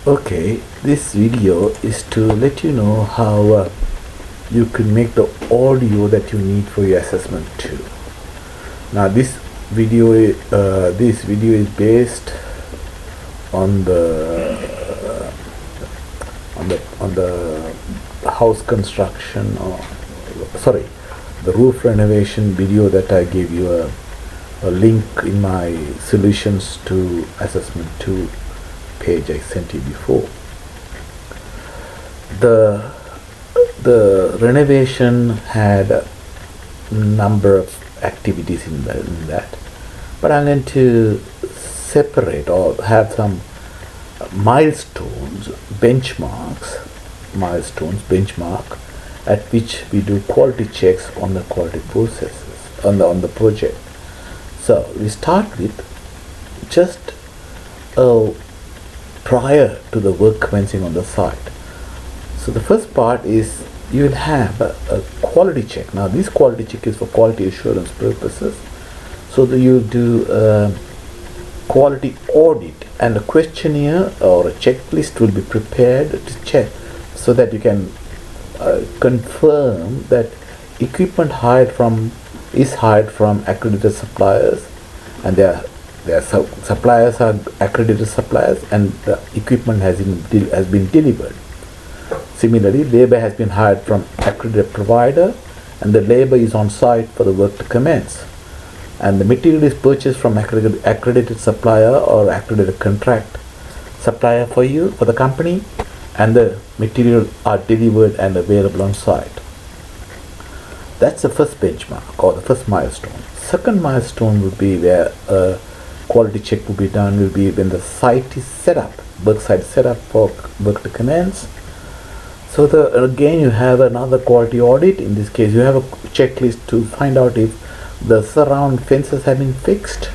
Okay, this video is to let you know how you can make the audio that you need for your assessment too. Now this video is based on the house construction, or sorry, the roof renovation video that I gave you a link in my solutions to assessment 2 page I sent you before. The renovation had a number of activities in that, but I'm going to separate or have some benchmark at which we do quality checks on the quality processes on the project. So we start with just prior to the work commencing on the site. So the first part is you will have a quality check. Now this quality check is for quality assurance purposes. So that you do a quality audit, and a questionnaire or a checklist will be prepared to check so that you can confirm that equipment is hired from accredited suppliers, and their suppliers are accredited suppliers, and the equipment has been delivered. Similarly, labor has been hired from accredited provider, and the labor is on site for the work to commence. And the material is purchased from accredited supplier or accredited contract supplier for the company, and the material are delivered and available on site. That's the first benchmark or the first milestone. Second milestone would be where a quality check will be done will be when the site is set up, work site set up for work to commence. So again you have another quality audit. In this case you have a checklist to find out if the surround fences have been fixed,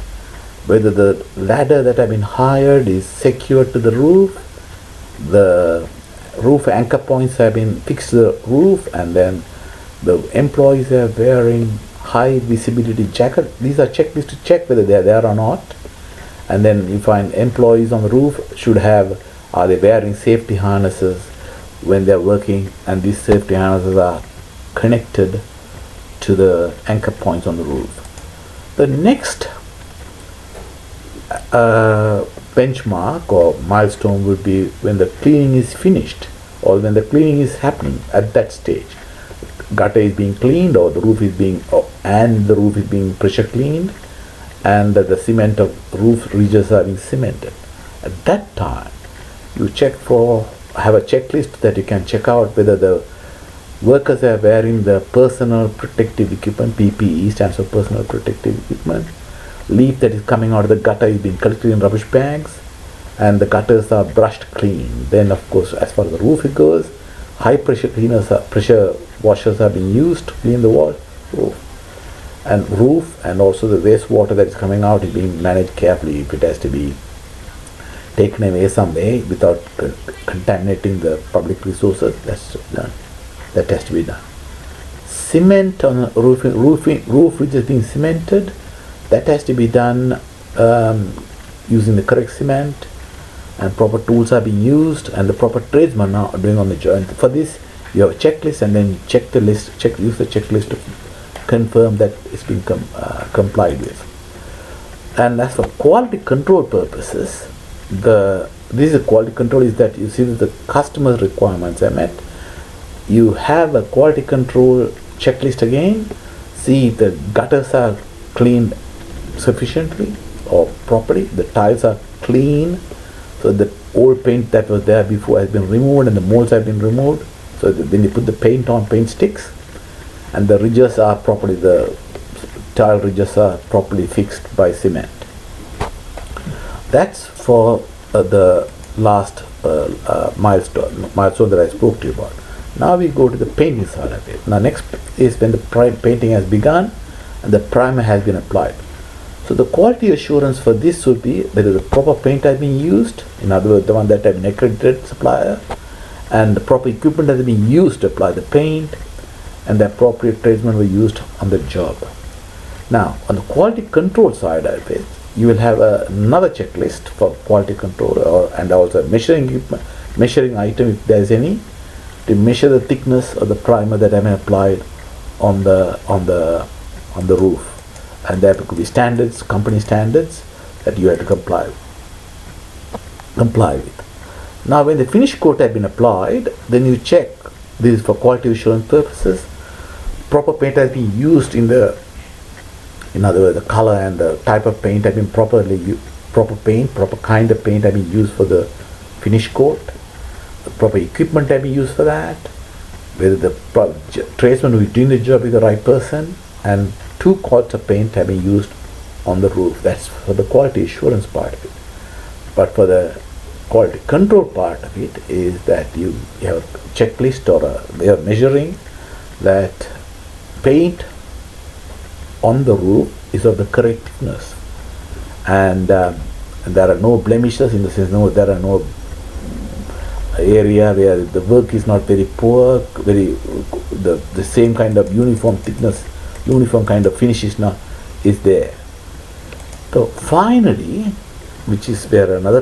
whether the ladder that have been hired is secured to the roof, the roof anchor points have been fixed to the roof, and then the employees are wearing high visibility jacket. These are checklists to check whether they are there or not. And then you find employees on the roof are they wearing safety harnesses when they are working, and these safety harnesses are connected to the anchor points on the roof. The next benchmark or milestone would be when the cleaning is finished, or when the cleaning is happening at that stage. Gutter is being cleaned, or the roof is being pressure cleaned, and the cement of roof ridges are being cemented. At that time you have a checklist that you can check out whether the workers are wearing the personal protective equipment. PPE stands for personal protective equipment. Leaf that is coming out of the gutter is being collected in rubbish bags, and the gutters are brushed clean. Then of course, as far as the roof goes, high pressure pressure washers are being used to clean the roof, and also the wastewater that is coming out is being managed carefully. If it has to be taken away some way without contaminating the public resources, that has to be done. Cement on the roof which is being cemented, that has to be done using the correct cement, and proper tools are being used, and the proper tradesmen are doing on the job. And for this you have a checklist, and then use the checklist to confirm that it's been complied with. And as for quality control purposes, quality control is that you see that the customer's requirements are met. You have a quality control checklist again, see if the gutters are cleaned sufficiently or properly, the tiles are clean, so the old paint that was there before has been removed and the molds have been removed, so that when you put the paint sticks, and the ridges are properly, the tile ridges are properly fixed by cement. That's for the last milestone that I spoke to you about. Now we go to the painting side of it. Now next is when the painting has begun and the primer has been applied. So the quality assurance for this would be whether the proper paint has been used, in other words the one that has been accredited supplier, and the proper equipment has been used to apply the paint, and the appropriate tradesmen were used on the job. Now on the quality control side of it, you will have another checklist for quality control, and also measuring equipment, measuring item if there is any, to measure the thickness of the primer that I may applied on the roof, and there could be standards, company standards that you have to comply with. Now, when the finish coat has been applied, then you check. This is for quality assurance purposes. Proper paint has been used in other words, the color and the type of paint have been proper kind of paint have been used for the finish coat. The proper equipment have been used for that. Whether the tradesman who is doing the job is the right person, and 2 coats of paint have been used on the roof. That's for the quality assurance part of it. But for the quality control part of it is that you have a checklist or a way of measuring that paint on the roof is of the correct thickness, and there are no blemishes, in the sense there are no area where the work is not very poor, the same kind of uniform thickness, uniform kind of finish is there. So finally, which is where another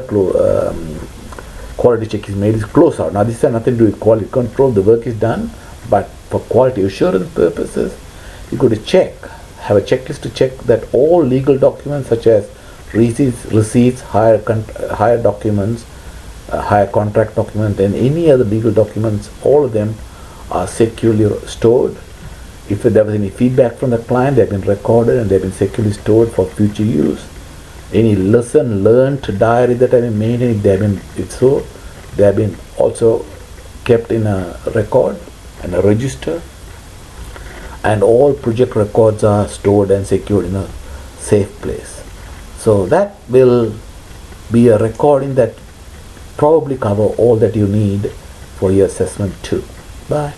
quality check is made, is close out. Now this has nothing to do with quality control, the work is done, but for quality assurance purposes, you got to have a checklist to check that all legal documents such as receipts, hire documents, hire contract documents, and any other legal documents, all of them are securely stored. If there was any feedback from the client, they have been recorded and they have been securely stored for future use. Any lesson learned diary that have been maintained, they have been also kept in a record and a register, and all project records are stored and secured in a safe place. So that will be a recording that probably cover all that you need for your assessment too. Bye.